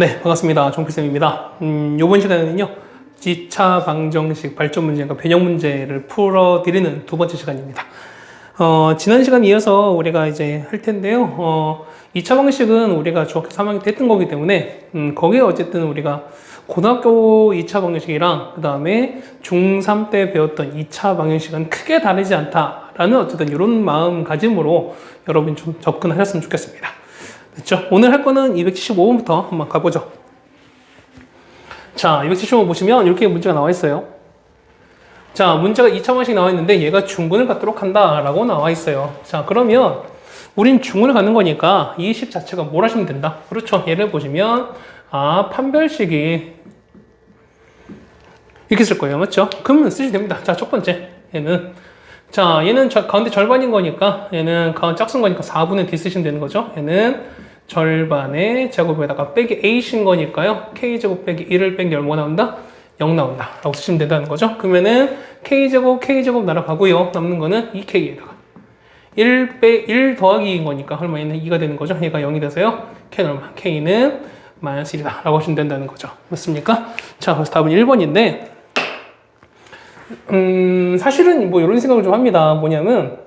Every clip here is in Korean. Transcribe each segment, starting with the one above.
네, 반갑습니다. 종필쌤입니다. 이번 시간에는요, 지차 방정식 발전 문제과 변형 문제를 풀어드리는 두 번째 시간입니다. 지난 시간에 이어서 우리가 이제 할 텐데요. 2차 방식은 우리가 중학교 3학년 때 했던 거기 때문에, 거기에 어쨌든 우리가 고등학교 2차 방정식이랑 그 다음에 중3 때 배웠던 2차 방정식은 크게 다르지 않다라는 어쨌든 이런 마음가짐으로 여러분 좀 접근하셨으면 좋겠습니다. 됐죠? 오늘 할 거는 275번부터 한번 가보죠. 자, 275번 보시면 이렇게 문제가 나와 있어요. 자, 문제가 2차 방정식 나와 있는데 얘가 중근을 갖도록 한다라고 나와 있어요. 자, 그러면 우린 중근을 갖는 거니까 이 식 자체가 뭘 하시면 된다? 그렇죠. 얘를 보시면 판별식이 이렇게 쓸 거예요. 맞죠? 그러면 쓰시면 됩니다. 자, 첫 번째 얘는 가운데 절반인 거니까 얘는 가운데 짝수인 거니까 4분의 D 쓰시면 되는 거죠. 얘는 절반의 제곱에다가 빼기 A신 거니까요. K제곱 빼기 1을 뺀 게 얼마가 나온다? 0 나온다 라고 쓰시면 된다는 거죠. 그러면은 K제곱 날아가고요. 남는 거는 2K에다가 1 더하기 2인 거니까 얼마에는 2가 되는 거죠. 얘가 0이 돼서요. K는 얼마? K는 마이너스 1이다 라고 하시면 된다는 거죠. 맞습니까? 자, 그래서 답은 1번인데 사실은 뭐 이런 생각을 좀 합니다. 뭐냐면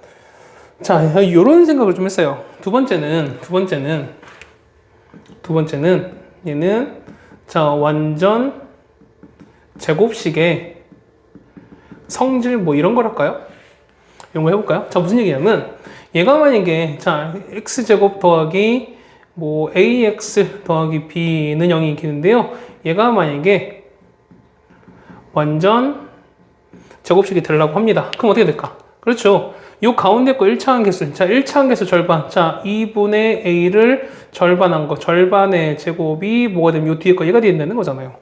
자, 이런 생각을 좀 했어요. 두 번째는 얘는 자, 완전 제곱식의 성질 뭐 이런 거랄까요? 이런 거 해볼까요? 자, 무슨 얘기냐면 얘가 만약에 자, x제곱 더하기 뭐 ax 더하기 b는 0이 있겠는데요. 얘가 만약에 완전 제곱식이 되려고 합니다. 그럼 어떻게 될까? 그렇죠. 요 가운데 거 1차 함계수. 자, 1차 함계수 절반. 자, 2분의 a를 절반한 거. 절반의 제곱이 뭐가 되면 요 뒤에 거 얘가 된다는 거잖아요.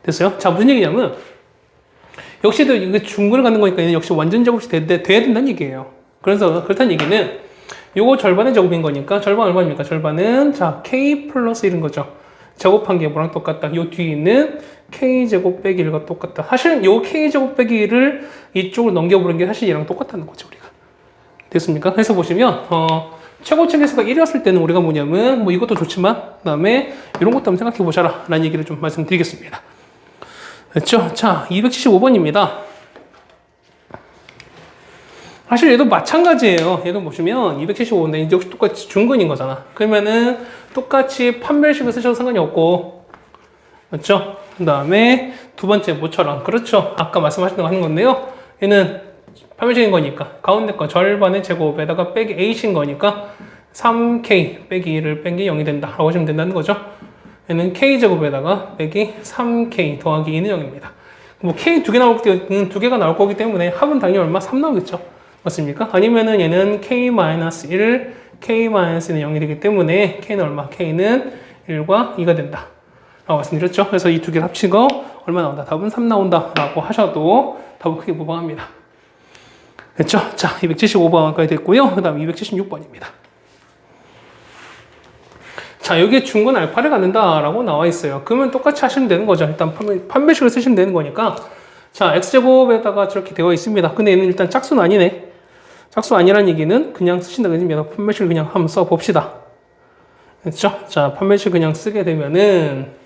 됐어요? 자, 무슨 얘기냐면 역시도 이게 중근을 갖는 거니까 얘는 역시 완전 제곱식 돼야 된다는 얘기예요. 그래서 그렇다는 얘기는 요거 절반의 제곱인 거니까 절반 얼마입니까? 절반은 자, k 플러스 1인 거죠. 제곱한 게 뭐랑 똑같다? 요 뒤에 있는 k제곱 빼기 1과 똑같다. 사실 요 k제곱 빼기 1을 이쪽으로 넘겨보는 게 사실 얘랑 똑같다는 거죠, 우리가. 됐습니까? 그래서 보시면 최고치 계수가 1이었을 때는 우리가 뭐냐면 뭐 이것도 좋지만 그 다음에 이런 것도 한번 생각해 보셔라 라는 얘기를 좀 말씀드리겠습니다. 됐죠? 자, 275번입니다. 사실 얘도 마찬가지예요. 얘도 보시면 275인데 역시 똑같이 중근인 거잖아. 그러면은 똑같이 판별식을 쓰셔도 상관이 없고, 맞죠? 그 다음에 두 번째 뭐처럼 그렇죠. 아까 말씀하신 거 하는 건데요. 얘는 판별식인 거니까 가운데 거 절반의 제곱에다가 빼기 a신 거니까 3k 빼기 1을 뺀 게 0이 된다 라고 하시면 된다는 거죠. 얘는 k제곱에다가 빼기 3k 더하기 2는 0입니다. 뭐 k 두 개가 나올 거기 때문에 합은 당연히 얼마? 3 나오겠죠. 맞습니까? 아니면은 얘는 k-1, k-1은 0이 되기 때문에 k는 얼마? k는 1과 2가 된다 라고 말씀드렸죠. 그래서 이 두 개를 합친 거 얼마 나온다? 답은 3 나온다 라고 하셔도 답은 크게 무방합니다. 됐죠? 자, 275번까지 됐고요. 그 다음 276번입니다. 자, 여기에 중근 알파를 갖는다 라고 나와 있어요. 그러면 똑같이 하시면 되는 거죠. 일단 판별식을 쓰시면 되는 거니까. 자, x제곱에다가 저렇게 되어 있습니다. 근데 얘는 일단 짝수는 아니네. 짝수 아니라는 얘기는 그냥 쓰신다고 했습니다. 판별식을 그냥 한번 써봅시다. 됐죠? 자, 판별식 그냥 쓰게 되면은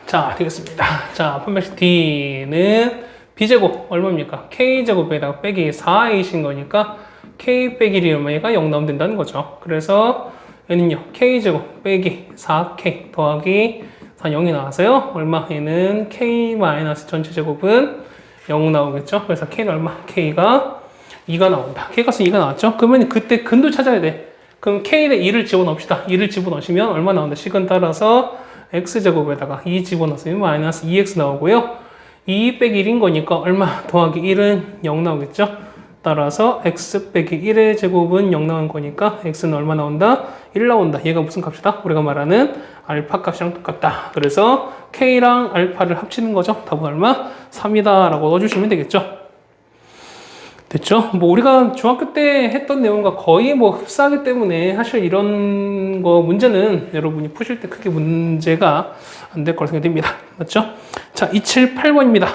자, 되겠습니다. 자, 판별식 D는 B제곱 얼마입니까? K제곱에다가 빼기 4A신 거니까 K 빼기 1이 얼마가 0 나오면 된다는 거죠. 그래서 얘는요, K제곱 빼기 4K 더하기 4, 0이 나와서요. 얼마? 얘는 K 마이너스 전체 제곱은 0 나오겠죠. 그래서 K는 얼마? K가 2가 나온다. K값은 2가 나왔죠. 그러면 그때 근도 찾아야 돼. 그럼 K에 2를 집어넣읍시다. 2를 집어넣으시면 얼마 나온다? 식은 따라서 X제곱에다가 2 집어넣으면 마이너스 2X 나오고요. 2 빼기 1인 거니까 얼마? 더하기 1은 0 나오겠죠. 따라서 X 빼기 1의 제곱은 0 나온 거니까 X는 얼마 나온다? 1 나온다. 얘가 무슨 값이다? 우리가 말하는 알파 값이랑 똑같다. 그래서 K랑 알파를 합치는 거죠. 답은 얼마? 3이다 라고 넣어주시면 되겠죠. 됐죠? 뭐 우리가 중학교 때 했던 내용과 거의 뭐 흡사하기 때문에 사실 이런 거 문제는 여러분이 푸실 때 크게 문제가 안 될 거라 생각됩니다. 맞죠? 자, 278번입니다.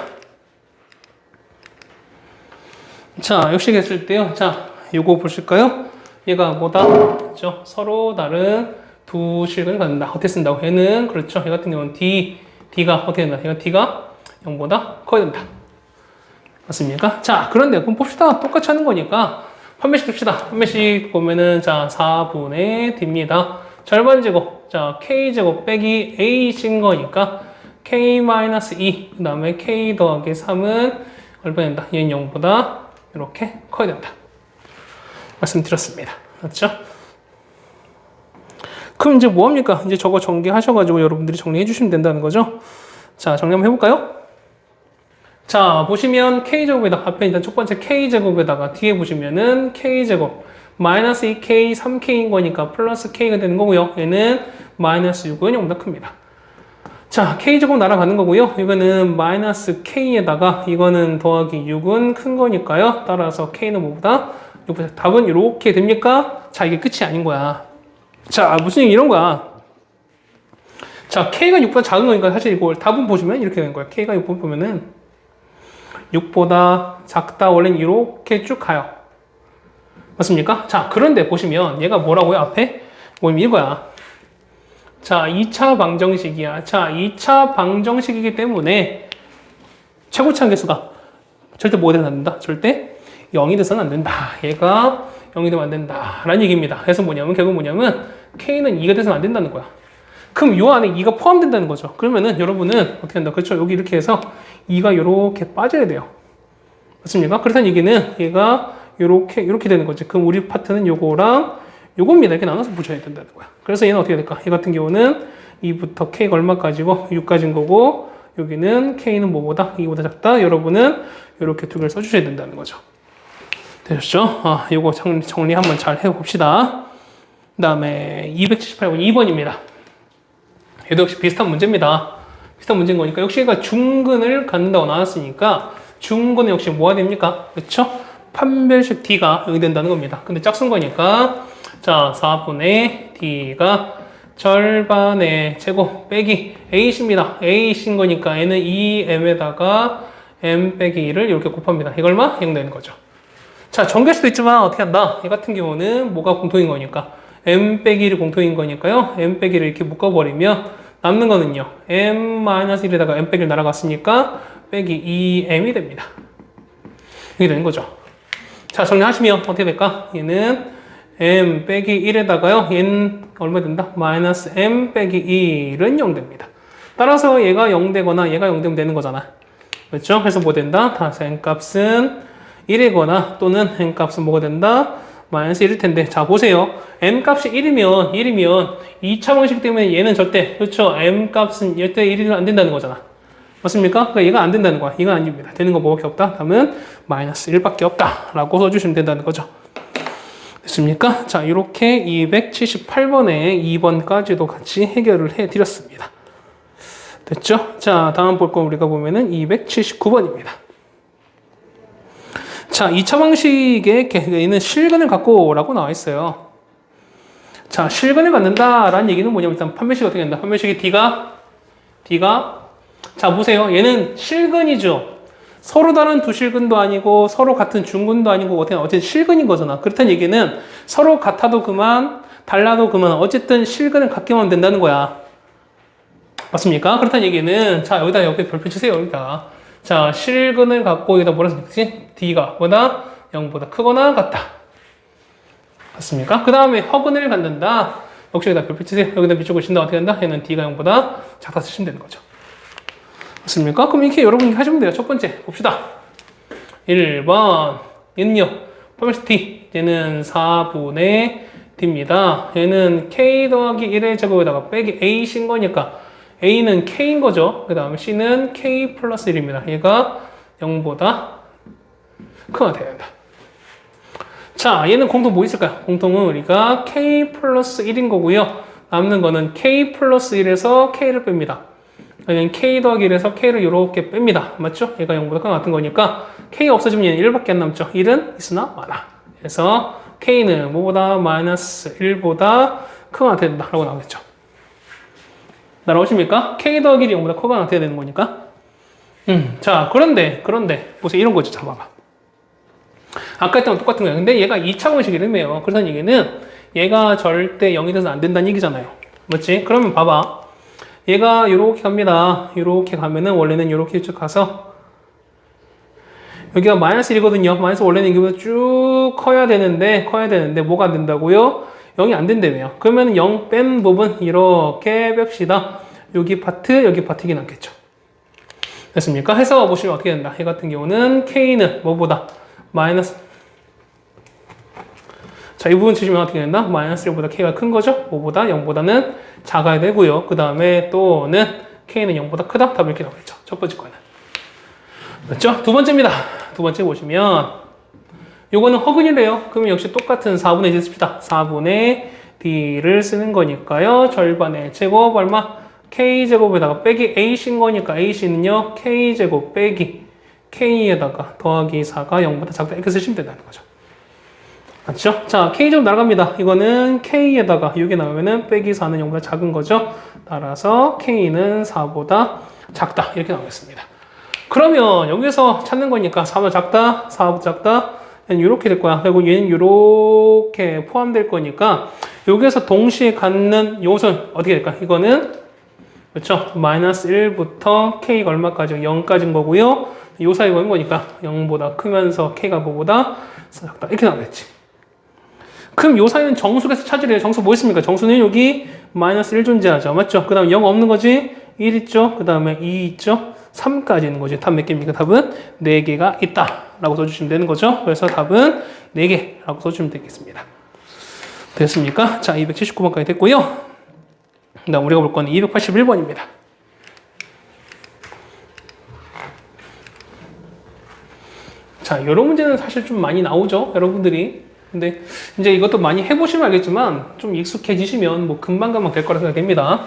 자, 역식 했을 때요. 자, 요거 보실까요? 얘가 뭐다? 그렇죠? 서로 다른 두 실근을 갖는다. 어떻게 쓴다고? 얘는 그렇죠. 얘 같은 경우는 D가 어떻게 된다? 얘가 D가 0보다 커야 된다. 맞습니까? 자, 그런데 그럼 봅시다. 똑같이 하는 거니까 판매식 줍시다. 판매식 보면은 자 4분의 D입니다. 절반 제곱. 자 K제곱 빼기 A신 거니까 K-2 그 다음에 K 더하기 3은 얼마 된다? 얘는 0보다 이렇게 커야 된다. 말씀드렸습니다. 맞죠? 그럼 이제 뭐합니까? 이제 저거 전개하셔가지고 여러분들이 정리해 주시면 된다는 거죠. 자, 정리 한번 해볼까요? 자, 보시면 K제곱에다가, 앞에 일단 첫 번째 K제곱에다가 뒤에 보시면은 K제곱, 마이너스 2K, 3K인 거니까 플러스 K가 되는 거고요. 얘는 마이너스 6은 0보다 큽니다. 자, K제곱 날아가는 거고요. 이거는 마이너스 K에다가 이거는 더하기 6은 큰 거니까요. 따라서 K는 뭐보다 6보다 답은 이렇게 됩니까? 자, 이게 끝이 아닌 거야. 자, 무슨 얘기 이런 거야. 자, K가 6보다 작은 거니까 사실 이걸 답은 보시면 이렇게 되는 거야. K가 6보다 보면은 6보다 작다. 원래는 이렇게 쭉 가요. 맞습니까? 자, 그런데 보시면 얘가 뭐라고요? 앞에? 뭐냐면 이거야. 자, 2차 방정식이야. 자, 2차 방정식이기 때문에 최고치 한계수가 절대 뭐가 되면 안 된다? 절대 0이 돼서는 안 된다. 얘가 0이 되면 안 된다. 라는 얘기입니다. 그래서 뭐냐면, 결국 뭐냐면, K는 2가 돼서는 안 된다는 거야. 그럼 이 안에 2가 포함된다는 거죠. 그러면은 여러분은 어떻게 한다? 그렇죠? 여기 이렇게 해서 2가 이렇게 빠져야 돼요. 맞습니까? 그렇다는 얘기는 얘가 이렇게 되는 거지. 그럼 우리 파트는 요거랑 요겁니다. 이렇게 나눠서 붙여야 된다는 거야. 그래서 얘는 어떻게 될까? 얘 같은 경우는 2부터 K가 얼마까지고 6까지인 거고, 여기는 K는 뭐보다? 2보다 작다. 여러분은 이렇게 두 개를 써주셔야 된다는 거죠. 되셨죠? 요거 정리 한번 잘 해봅시다. 그 다음에 278번 2번입니다. 얘도 역시 비슷한 문제입니다. 비슷한 문제인 거니까 역시 얘가 중근을 갖는다고 나왔으니까 중근은 역시 뭐가 됩니까? 그렇죠? 판별식 D가 여기 된다는 겁니다. 근데 짝수인 거니까 자 4분의 D가 절반의 제곱 빼기 A십니다. A신 거니까 얘는 2M에다가 M 빼기 1을 이렇게 곱합니다. 이거 얼마? 0 되는 거죠. 자, 전개할 수도 있지만 어떻게 한다? 얘 같은 경우는 뭐가 공통인 거니까 M 빼기 1이 공통인 거니까요. M 빼기 1을 이렇게 묶어버리면 남는 거는요. M-1에다가 M 빼기 1 날아갔으니까 빼기 2M이 됩니다. 이게 되는 거죠. 자, 정리하시면 어떻게 될까? 얘는 M 빼기 1에다가요. 얘는 얼마 된다? 마이너스 M 빼기 1은 0 됩니다. 따라서 얘가 0 되거나 얘가 0 되면 되는 거잖아. 그렇죠? 그래서 뭐 된다? 다시 M 값은 1이거나 또는 M 값은 뭐가 된다? 마이너스 1일 텐데. 자, 보세요. M 값이 1이면 2차 방식 때문에 얘는 절대, 그렇죠? M 값은 절대 1이 안 된다는 거잖아. 맞습니까? 그러니까 얘가 안 된다는 거야. 이건 아닙니다. 되는 거 뭐밖에 없다? 답은 마이너스 1밖에 없다. 라고 써주시면 된다는 거죠. 됐습니까? 자, 이렇게 278번에 2번까지도 같이 해결을 해드렸습니다. 됐죠? 자, 다음 볼 건 우리가 보면은 279번입니다. 자, 2차 방식의 얘는 실근을 갖고 라고 나와 있어요. 자, 실근을 갖는다라는 얘기는 뭐냐면 일단 판별식이 어떻게 된다? 판별식이 D가 자, 보세요. 얘는 실근이죠. 서로 다른 두 실근도 아니고 서로 같은 중근도 아니고 어쨌든 실근인 거잖아. 그렇다는 얘기는 서로 같아도 그만, 달라도 그만 어쨌든 실근을 갖게 하면 된다는 거야. 맞습니까? 그렇다는 얘기는 자, 여기다 옆에 별표 치세요. 여기다. 자, 실근을 갖고 여기다 뭐라 썼지? D가 보다 0보다 크거나 같다. 맞습니까? 그 다음에 허근을 갖는다. 역시 여기다 별표 치세요. 여기다 밑쪽을 친다. 어떻게 한다? 얘는 D가 0보다 작다 쓰시면 되는 거죠. 맞습니까? 그럼 이렇게 여러분이 하시면 돼요. 첫 번째 봅시다. 1번 얘는요. 판별식 D. 얘는 4분의 D입니다. 얘는 K 더하기 1의 제곱에다가 빼기 A신 거니까 A는 K인 거죠. 그 다음에 C는 K 플러스 1입니다. 얘가 0보다 크거나 돼야 된다. 자, 얘는 공통 뭐 있을까요? 공통은 우리가 K 플러스 1인 거고요. 남는 거는 K 플러스 1에서 K를 뺍니다. 얘는 K 더하기 1에서 K를 이렇게 뺍니다. 맞죠? 얘가 0보다 크거나 같은 거니까 K 없어지면 얘는 1밖에 안 남죠. 1은 있으나 많아. 그래서 K는 뭐보다 마이너스 1보다 크거나 된다라고 나오겠죠. 날아오십니까? K 더하기 1이 0보다 크거나 돼야 되는 거니까. 자, 그런데 보세요. 이런 거지. 잡아봐. 아까 했던 건 똑같은 거예요. 근데 얘가 2차 방식이라며요. 그래서 얘기는 얘가 절대 0이 돼서 안 된다는 얘기잖아요. 맞지? 그러면 봐봐. 얘가 요렇게 갑니다. 요렇게 가면은 원래는 요렇게 쭉 가서 여기가 마이너스 1이거든요. 마이너스 원래는 이거보다 쭉 커야 되는데 뭐가 안 된다고요? 0이 안 된다며요. 그러면 0 뺀 부분 이렇게 뺍시다. 여기 파트이긴 않겠죠. 됐습니까? 해서 보시면 어떻게 된다. 얘 같은 경우는 K는 뭐보다 마이너스 자, 이 부분 치시면 어떻게 된다? 마이너스 1보다 K가 큰 거죠? 뭐보다 0보다는 작아야 되고요. 그 다음에 또는 K는 0보다 크다? 답이 이렇게 나오겠죠. 첫 번째 거는. 맞죠? 두 번째입니다. 두 번째 보시면 요거는 허근이래요. 그러면 역시 똑같은 4분의 D 씁시다. 4분의 D를 쓰는 거니까요. 절반의 제곱 얼마? K제곱에다가 빼기 A신 거니까 A신은요. K제곱 빼기 K에다가 더하기 4가 0보다 작다. 이렇게 쓰시면 된다는 거죠. 맞죠? 자, K제곱 날아갑니다. 이거는 K에다가 6이 나오면은 빼기 4는 0보다 작은 거죠. 따라서 K는 4보다 작다. 이렇게 나오겠습니다. 그러면 여기서 찾는 거니까 4보다 작다, 4보다 작다, 이렇게 될 거야. 그리고 얘는 이렇게 포함될 거니까 여기서 동시에 갖는 요소는 어떻게 될까? 이거는 그렇죠? 마이너스 1부터 K가 얼마까지? 0까지인 거고요. 요 사이 보는 거니까 0보다 크면서 K가 뭐보다 작다. 이렇게 나오겠지. 그럼 요 사이는 정수에서 찾으래요. 정수 뭐 있습니까? 정수는 여기 마이너스 1 존재하죠. 맞죠? 그 다음에 0 없는 거지? 1 있죠? 그 다음에 2 있죠? 3까지 있는 거지. 답 몇 개입니까? 답은 4개가 있다. 라고 써주시면 되는 거죠. 그래서 답은 4개라고 써주시면 되겠습니다. 됐습니까? 자, 279번까지 됐고요. 그 다음 우리가 볼 거는 281번입니다. 자, 이런 문제는 사실 좀 많이 나오죠. 여러분들이. 근데 이제 이것도 많이 해보시면 알겠지만 좀 익숙해지시면 뭐 금방금방 될 거라 생각됩니다.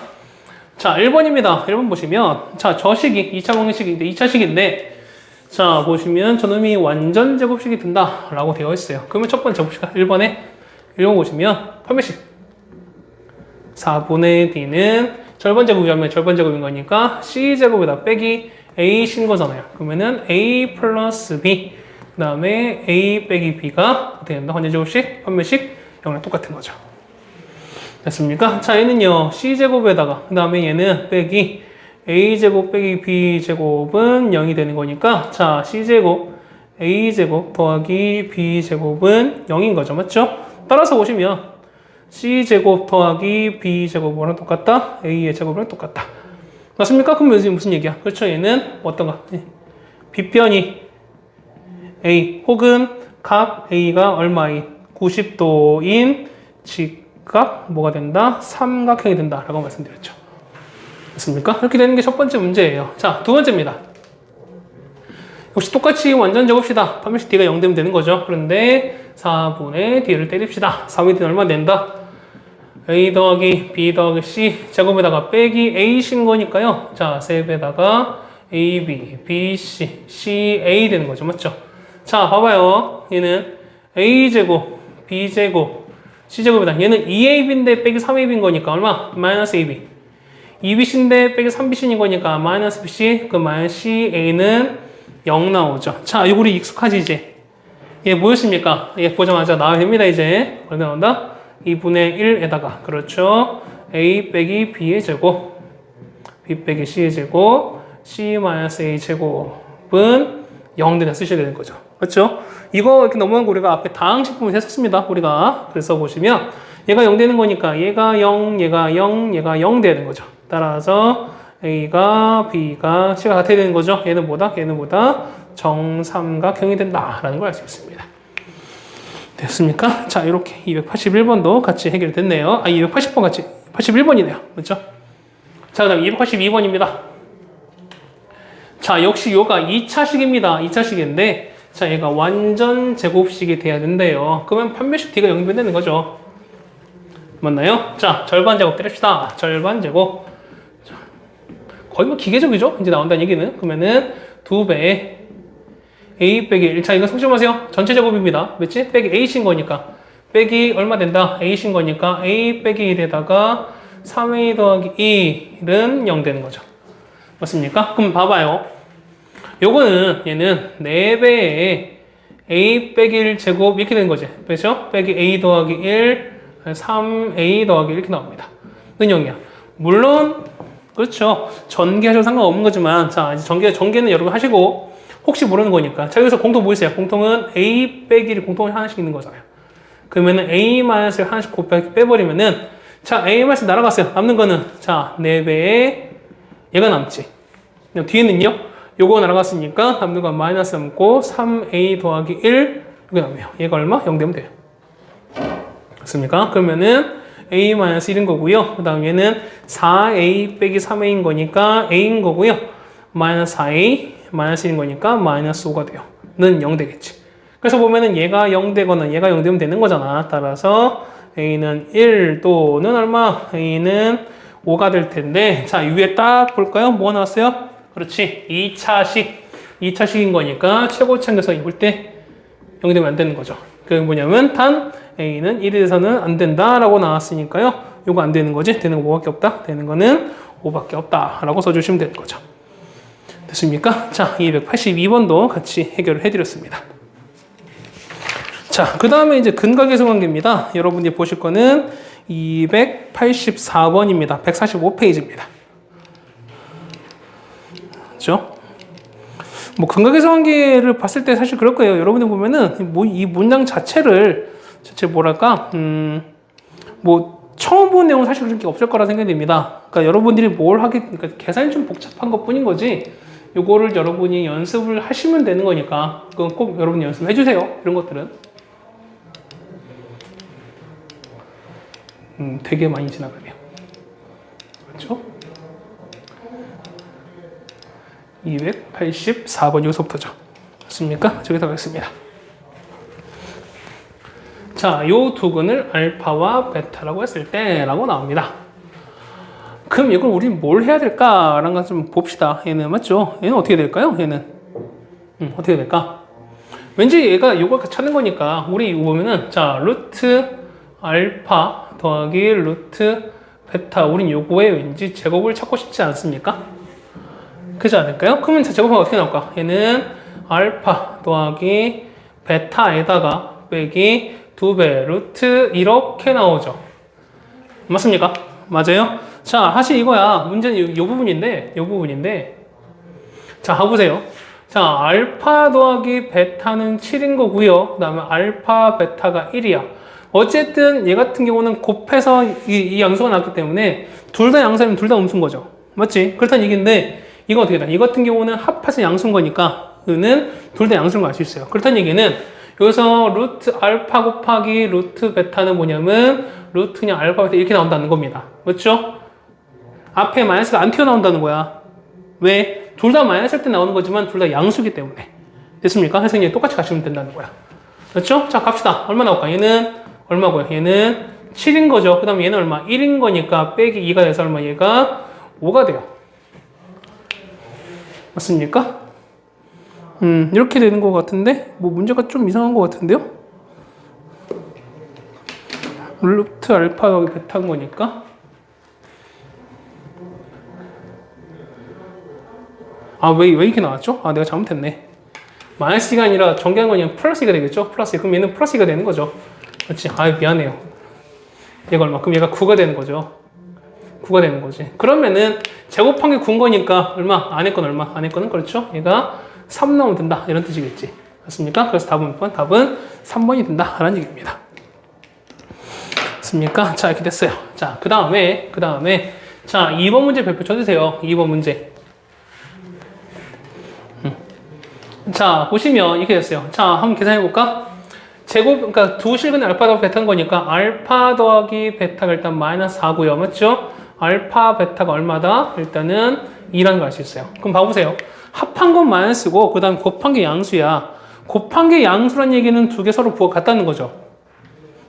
자, 1번입니다. 1번 보시면 자, 저 식이 2차 공식인데 2차 식인데 자, 보시면 저놈이 완전 제곱식이 든다 라고 되어 있어요. 그러면 첫 번째 봅시다. 1번 보시면 판매식 4분의 D는 절반 제곱이라면 절반 제곱인 거니까 C제곱에다 빼기 A신 거잖아요. 그러면은 A 플러스 B 그 다음에 A 빼기 B가 어떻게 된다? 환전제곱식, 판매식 0이랑 똑같은 거죠. 됐습니까? 자, 얘는요 C제곱에다가 그 다음에 얘는 빼기 A제곱 빼기 B제곱은 0이 되는 거니까 자, C제곱 A제곱 더하기 B제곱은 0인 거죠. 맞죠? 따라서 보시면 C제곱 더하기 B제곱이랑 똑같다. A의 제곱이랑 똑같다. 맞습니까? 그럼 무슨 얘기야? 그렇죠. 얘는 어떤가? 빗변이 A 혹은 각 A가 얼마인 90도인 직각 뭐가 된다? 삼각형이 된다 라고 말씀드렸죠. 맞습니까? 이렇게 되는 게 첫 번째 문제예요. 자, 두 번째입니다. 역시 똑같이 완전 제곱시다. 판매식 D가 0 되면 되는 거죠. 그런데 4분의 D를 때립시다. 4분의 D는 얼마 된다? A 더하기 B 더하기 C 제곱에다가 빼기 A신 거니까요. 자, 셋에다가 AB, BC, CA 되는 거죠. 맞죠? 자, 봐봐요. 얘는 A제곱, B제곱, C제곱이다. 얘는 2AB인데 빼기 3AB인 거니까 얼마? 마이너스 AB. 2BC인데 빼기 3BC인 거니까 마이너스 BC, 그 마이너스 CA는 0 나오죠. 자, 이거 우리 익숙하지 이제? 얘 뭐였습니까? 얘 보자마자 나와야 됩니다 이제. 어디 나온다? 2분의 1에다가 그렇죠. A 빼기 B의 제곱, B 빼기 C의 제곱, C 마이너스 A 제곱은 0 되다 쓰셔야 되는 거죠. 그렇죠? 이거 이렇게 넘어간 거 우리가 앞에 다항식품을 했었습니다. 우리가. 그래서 보시면 얘가 0 되는 거니까 얘가 0, 얘가 0, 얘가 0 되는 거죠. 따라서 A가 B가 C가 같아야 되는 거죠. 얘는 뭐다? 얘는 뭐다? 정삼각형이 된다라는 걸 알 수 있습니다. 됐습니까? 자, 이렇게 281번도 같이 해결됐네요. 280번 같이 81번이네요. 맞죠? 자, 그다음 282번입니다. 자, 역시 요가 2차식입니다. 2차식인데 자, 얘가 완전 제곱식이 돼야 된대요. 그러면 판매식 D가 0이면 되는 거죠. 맞나요? 자, 절반 제곱 때립시다. 절반 제곱. 자, 거의 뭐 기계적이죠? 이제 나온다는 얘기는. 그러면은 2배 A 빼기 1. 자, 이거 성심하세요. 전체 제곱입니다. 몇지? 빼기 A신 거니까. 빼기 얼마 된다? A신 거니까 A 빼기 1에다가 3A 더하기 1은 0 되는 거죠. 맞습니까? 그럼 봐봐요. 요거는 얘는 4배의 A 빼기 1 제곱 이렇게 되는 거지. 그렇죠? 빼기 A 더하기 1, 3A 더하기 1 이렇게 나옵니다. 는 0이야. 물론 그렇죠. 전개하셔도 상관없는 거지만 자 이제 전개는 여러분 하시고 혹시 모르는 거니까 자 여기서 공통 뭐 있어요? 공통은 a 빼기 1이 공통을 하나씩 있는 거잖아요. 그러면은 a 마이너스를 하나씩 곱하기 빼버리면은 자 a 마이너스 날아갔어요. 남는 거는 자 4배에 얘가 남지. 그럼 뒤에는요? 요거 날아갔으니까 남는 건 마이너스 남고 3a 더하기 1 이게 남아요. 얘가 얼마? 0 되면 돼요. 맞습니까? 그러면은 a-1인 거고요. 그 다음 얘는 4a 빼기 3a인 거니까 a인 거고요. 마이너스 4a 마이너스 1인 거니까 마이너스 5가 돼요. 는 0 되겠지. 그래서 보면은 얘가 0 되거나 얘가 0 되면 되는 거잖아. 따라서 a는 1 또는 얼마? a는 5가 될 텐데 자 위에 딱 볼까요? 뭐가 나왔어요? 그렇지. 2차식인 거니까 최고차항에서 입을 때 0이 되면 안 되는 거죠. 그게 뭐냐면 단 a는 1에 대해서는 안 된다라고 나왔으니까요. 요거 안 되는 거지. 되는 거 뭐밖에 없다. 되는 거는 5밖에 없다라고 써주시면 되는 거죠. 됐습니까? 자, 282번도 같이 해결을 해드렸습니다. 자, 그 다음에 이제 근각계수 관계입니다. 여러분이 보실 거는 284번입니다. 145페이지입니다. 그렇죠? 뭐 근각계수 관계를 봤을 때 사실 그럴 거예요. 여러분들 보면은 뭐 이 문장 자체 뭐랄까 뭐 처음 본 내용은 사실 그렇게 없을 거라 생각이 듭니다. 그러니까 여러분들이 그러니까 계산이 좀 복잡한 것 뿐인 거지. 요거를 여러분이 연습을 하시면 되는 거니까 그건 꼭 여러분이 연습해 주세요. 이런 것들은 되게 많이 지나가네요. 그렇죠? 284번 여기서부터죠. 맞습니까? 저기서 가겠습니다. 자, 요 두 근을 알파와 베타라고 했을 때 라고 나옵니다. 그럼 이걸 우리 뭘 해야 될까라는 걸 좀 봅시다. 얘는 맞죠? 얘는 어떻게 될까요? 얘는 어떻게 될까? 왠지 얘가 요걸 찾는 거니까 우리 이거 보면은 자 루트 알파 더하기 루트 베타 우린 요거에 왠지 제곱을 찾고 싶지 않습니까? 그렇지 않을까요? 그러면 제곱하면 어떻게 나올까? 얘는 알파 더하기 베타에다가 빼기 2배 루트 이렇게 나오죠. 맞습니까? 맞아요? 자, 사실 이거야. 문제는 요 부분인데. 자, 가보세요. 자, 알파 더하기 베타는 7인 거고요. 그 다음에 알파 베타가 1이야. 어쨌든 얘 같은 경우는 곱해서 이 양수가 나왔기 때문에 둘 다 양수면 둘 다 음수인 거죠. 맞지? 그렇다는 얘기인데 이거 어떻게 돼? 이 같은 경우는 합해서 양수인 거니까 그는 둘 다 양수인 걸 알 수 있어요. 그렇다는 얘기는 여기서 루트 알파 곱하기 루트 베타는 뭐냐면 루트 그냥 알파 베타 이렇게 나온다는 겁니다. 맞죠? 앞에 마이너스가 안 튀어나온다는 거야. 왜? 둘 다 마이너스일 때 나오는 거지만 둘 다 양수기 때문에. 됐습니까? 그래서 그냥 똑같이 가시면 된다는 거야. 그렇죠? 자, 갑시다. 얼마 나올까? 얘는 얼마고요? 얘는 7인 거죠. 그 다음에 얘는 얼마? 1인 거니까 빼기 2가 돼서 얼마? 얘가 5가 돼요. 맞습니까? 이렇게 되는 것 같은데 뭐 문제가 좀 이상한 것 같은데요? 루트 알파 더하기 베타인 거니까 왜 이렇게 나왔죠? 내가 잘못했네. 마이너스가 아니라 전개한 건 그냥 플러스가 되겠죠? 플러스. 그럼 얘는 플러스가 되는 거죠. 그렇지? 미안해요. 얘가 얼마? 그럼 얘가 9가 되는 거죠. 9가 되는 거지. 그러면은 제곱한 게 9인 거니까 얼마? 안에 건 얼마? 안에 거는 그렇죠? 얘가 3 나오면 된다. 이런 뜻이겠지. 맞습니까? 그래서 답은 3번이 된다. 라는 얘기입니다. 맞습니까? 자, 이렇게 됐어요. 자, 그 다음에 자, 2번 문제 별표 쳐주세요. 2번 문제. 자, 보시면 이렇게 됐어요. 자, 한번 계산해볼까? 그러니까 두 실근의 알파 더하기 베타인 거니까 알파 더하기 베타가 일단 마이너스 4고요. 맞죠? 알파 베타가 얼마다? 일단은 2라는 걸 알 수 있어요. 그럼 봐보세요. 합한 건 마이너스고 그 다음 곱한 게 양수야. 곱한 게 양수란 얘기는 두 개 서로 부호가 같다는 거죠.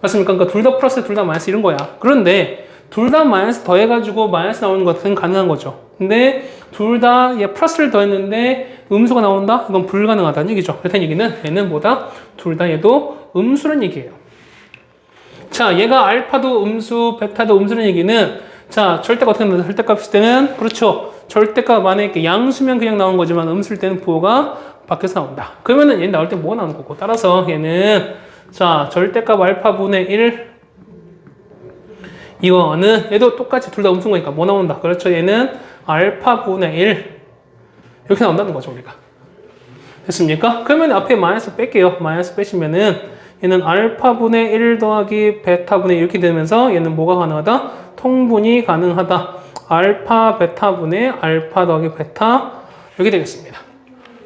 맞습니까? 그러니까 둘 다 플러스 둘 다 마이너스 이런 거야. 그런데 둘 다 마이너스 더해가지고 마이너스 나오는 것은 가능한 거죠. 근데 둘 다 얘 플러스를 더했는데 음수가 나온다? 이건 불가능하다는 얘기죠. 그렇다는 얘기는 얘는 뭐다? 둘 다 얘도 음수란 얘기예요. 자, 얘가 알파도 음수, 베타도 음수란 얘기는 자, 절대가 어떻게 나온다? 절대값 있을 때는 그렇죠. 절대값 만약에 양수면 그냥 나온 거지만 음수일 때는 부호가 밖에서 나온다. 그러면은 얘는 나올 때 뭐가 나오는 거고 따라서 얘는 자, 절대값 알파 분의 1 이거는 얘도 똑같이 둘 다 음수인 거니까 뭐 나온다? 그렇죠. 얘는 알파분의 1 이렇게 나온다는 거죠, 우리가. 됐습니까? 그러면 앞에 마이너스 뺄게요. 마이너스 빼시면은 얘는 알파분의 1 더하기 베타분의 1 이렇게 되면서 얘는 뭐가 가능하다? 통분이 가능하다. 알파 베타분의 알파 더하기 베타 이렇게 되겠습니다.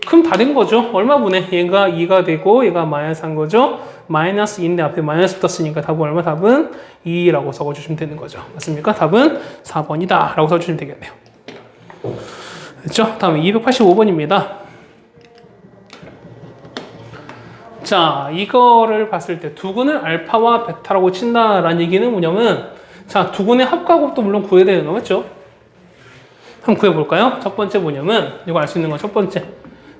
그럼 다 된 거죠. 얼마분의? 얘가 2가 되고 얘가 마이너스 한 거죠. 마이너스 2인데 앞에 마이너스 붙었으니까 답은 얼마? 답은 2라고 적어주시면 되는 거죠. 맞습니까? 답은 4번이다 라고 써주시면 되겠네요. 됐죠? 다음에 285번입니다. 자, 이거를 봤을 때 두근을 알파와 베타라고 친다라는 얘기는 뭐냐면, 자, 두근의 합과곱도 물론 구해야 되는 거 맞죠? 한번 구해볼까요? 첫 번째 뭐냐면, 이거 알 수 있는 건 첫 번째.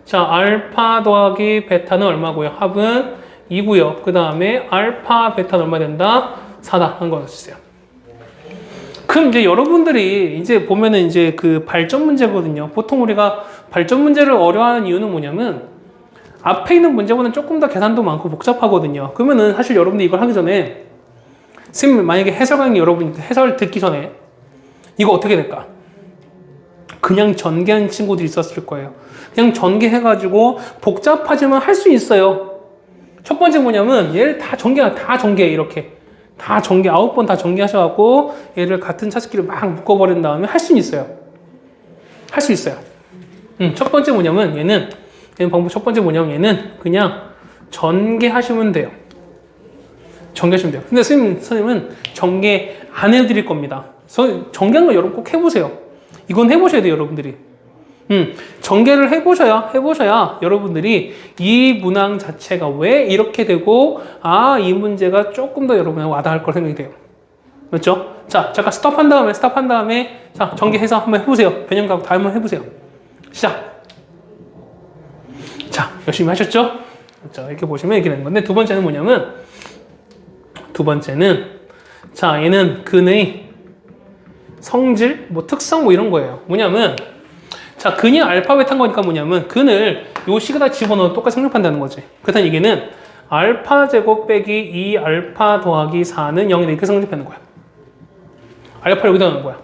자, 알파 더하기 베타는 얼마고요? 합은 2고요. 그 다음에 알파 베타는 얼마 된다? 4다. 한 거였어요. 그럼 이제 여러분들이 이제 보면은 이제 그 발전 문제거든요. 보통 우리가 발전 문제를 어려워하는 이유는 뭐냐면 앞에 있는 문제보다는 조금 더 계산도 많고 복잡하거든요. 그러면은 사실 여러분들이 이걸 하기 전에 선생님 만약에 해설 강의 여러분 해설 듣기 전에 이거 어떻게 될까? 그냥 전개하는 친구들이 있었을 거예요. 그냥 전개해가지고 복잡하지만 할 수 있어요. 첫 번째 뭐냐면 얘를 다 전개 이렇게. 다 전개, 9번 다 전개하셔갖고 얘를 같은 차수끼리 막 묶어버린 다음에 할 수는 있어요. 할 수 있어요. 첫 번째 뭐냐면 얘는 방법 첫 번째 뭐냐면 얘는 그냥 전개하시면 돼요. 전개하시면 돼요. 근데 선생님은 전개 안 해드릴 겁니다. 전개하는 거 여러분 꼭 해보세요. 이건 해보셔야 돼요, 여러분들이. 전개를 해보셔야 여러분들이 이 문항 자체가 왜 이렇게 되고, 이 문제가 조금 더 여러분한테 와닿을 걸 생각이 돼요. 맞죠? 자, 잠깐 스톱한 다음에, 자, 전개해서 한번 해보세요. 변형 가고 다 한번 해보세요. 시작! 자, 열심히 하셨죠? 자, 이렇게 보시면 이렇게 되는 건데, 두 번째는 뭐냐면, 자, 얘는 근의 성질, 특성 이런 거예요. 뭐냐면, 자, 근이 알파 베타인 거니까 뭐냐면 근을 요 식에다 집어넣어 똑같이 성립한다는 거지. 그렇다면 이게는 알파 제곱 빼기 2 알파 더하기 4는 0이다 이렇게 성립하는 거야. 알파를 여기다 넣는 거야.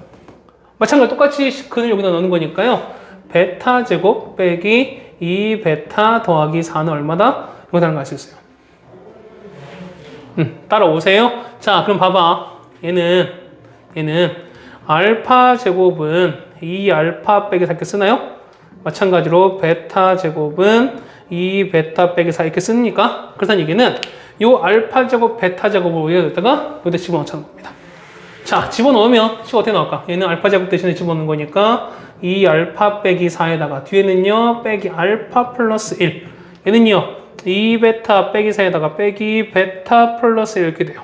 마찬가지로 똑같이 근을 여기다 넣는 거니까요. 베타 제곱 빼기 2 베타 더하기 4는 얼마다? 이거다는 거 알 수 있어요. 따라오세요. 자, 그럼 봐봐. 얘는 알파 제곱은 2알파 빼기 4 이렇게 쓰나요? 마찬가지로 베타 제곱은 2베타 빼기 4 이렇게 쓰니까 그래서 얘기는 이 알파 제곱 베타 제곱을 여기다가 집어넣자는 겁니다. 자, 집어넣으면 식 어떻게 나올까? 얘는 알파 제곱 대신에 집어넣는 거니까 2알파 빼기 4에다가 뒤에는요 빼기 알파 플러스 1 얘는요 2베타 빼기 4에다가 빼기 베타 플러스 1 이렇게 돼요.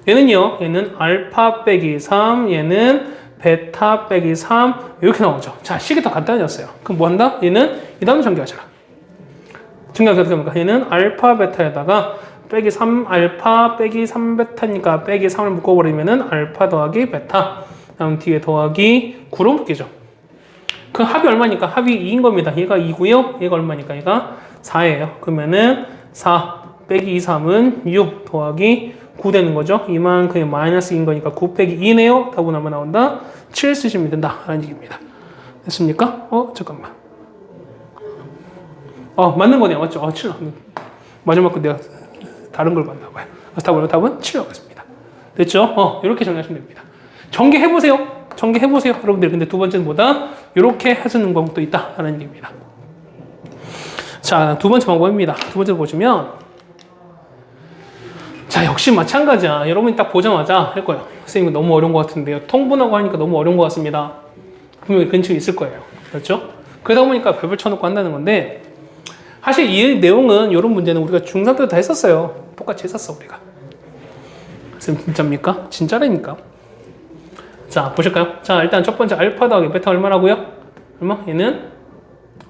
얘는 알파 빼기 3 얘는 베타 빼기 3 이렇게 나오죠. 자, 식이 더 간단해졌어요. 그럼 뭐 한다? 얘는 이 다음 전개하셔라. 전개하기 어떻게 합니까? 얘는 알파 베타에다가 빼기 3 알파 빼기 3 베타니까 빼기 3을 묶어버리면은 알파 더하기 베타 다음 뒤에 더하기 9로 묶이죠. 그 합이 얼마니까? 합이 2인 겁니다. 얘가 2고요. 얘가 얼마니까? 얘가 4예요. 그러면은 4 빼기 2, 3은 6 더하기 9 되는 거죠. 이만큼이 마이너스인 거니까 9 빼기 2네요. 답은 얼마 나온다? 7 쓰시면 된다. 라는 얘기입니다. 됐습니까? 잠깐만. 맞는 거네요. 맞죠? 7 나왔네. 마지막 거 내가 다른 걸 봤나 봐요. 그래서 답은 7 나오겠습니다. 됐죠? 이렇게 정리하시면 됩니다. 전개해보세요. 여러분들. 근데 두 번째는 뭐다? 이렇게 해주는 방법도 있다. 라는 얘기입니다. 자, 두 번째 방법입니다. 두 번째 보시면 자, 역시 마찬가지야. 여러분이 딱 보자마자 할 거예요. 선생님 너무 어려운 것 같은데요. 통분하고 하니까 너무 어려운 것 같습니다. 분명히 근처에 있을 거예요. 그렇죠? 그러다 보니까 별별 쳐놓고 한다는 건데 사실 이 내용은 이런 문제는 우리가 중3 때도 다 했었어요. 똑같이 했었어 우리가. 선생님 진짜입니까? 진짜라니까. 자, 보실까요? 자, 일단 첫 번째 알파 더하기 베타 얼마라고요? 얼마? 얘는